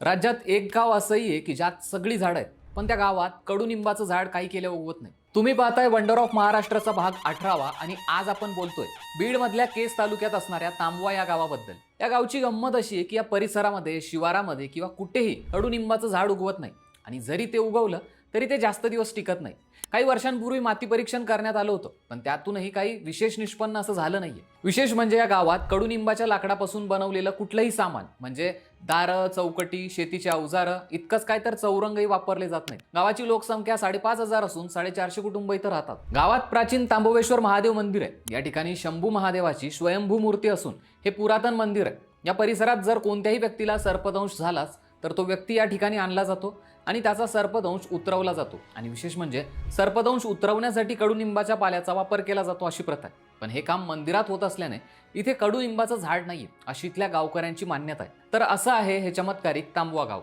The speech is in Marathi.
राज्यात एक गाव असंही आहे की ज्यात सगळी झाडं आहेत, पण त्या गावात कडुनिंबाचं झाड काही केलं उगवत नाही. तुम्ही पाहताय वंडर ऑफ महाराष्ट्राचा भाग 18वा आणि आज आपण बोलतोय बीड मधल्या केस तालुक्यात असणाऱ्या तांबवा या गावाबद्दल. या गावची गंमत अशी आहे की या परिसरामध्ये, शिवारामध्ये किंवा कुठेही कडुनिंबाचं झाड उगवत नाही आणि जरी ते उगवलं तरी ते जास्त दिवस टिकत नाही. काही वर्षांपूर्वी माती परीक्षण करण्यात आलं होतं, पण त्यातूनही काही विशेष निष्पन्न असं झालं नाहीये. विशेष म्हणजे या गावात कडुनिंबाच्या लाकडापासून बनवलेलं कुठलंही सामान म्हणजे दारं, चौकटी, शेतीची अवजारं इतकंच काय तर चौरंगही वापरले जात नाही. गावाची लोकसंख्या 5,500 असून 450 कुटुंब इथं राहतात. गावात प्राचीन तांबवेश्वर महादेव मंदिर आहे. या ठिकाणी शंभू महादेवाची स्वयंभू मूर्ती असून हे पुरातन मंदिर आहे. या परिसरात जर कोणत्याही व्यक्तीला सर्पदंश झालाच तर तो व्यक्ती या ठिकाणी आणला जातो आणि त्याचा सर्पदंश उतरवला जातो. आणि विशेष म्हणजे सर्पदंश उतरवण्यासाठी कडुनिंबाच्या पाल्याचा वापर केला जातो अशी प्रथा आहे. पण हे काम मंदिरात होत असल्याने इथे कडुनिंबाचं झाड नाहीये अशी इथल्या गावकऱ्यांची मान्यता आहे. तर असं आहे हे चमत्कारिक तांबवा गाव.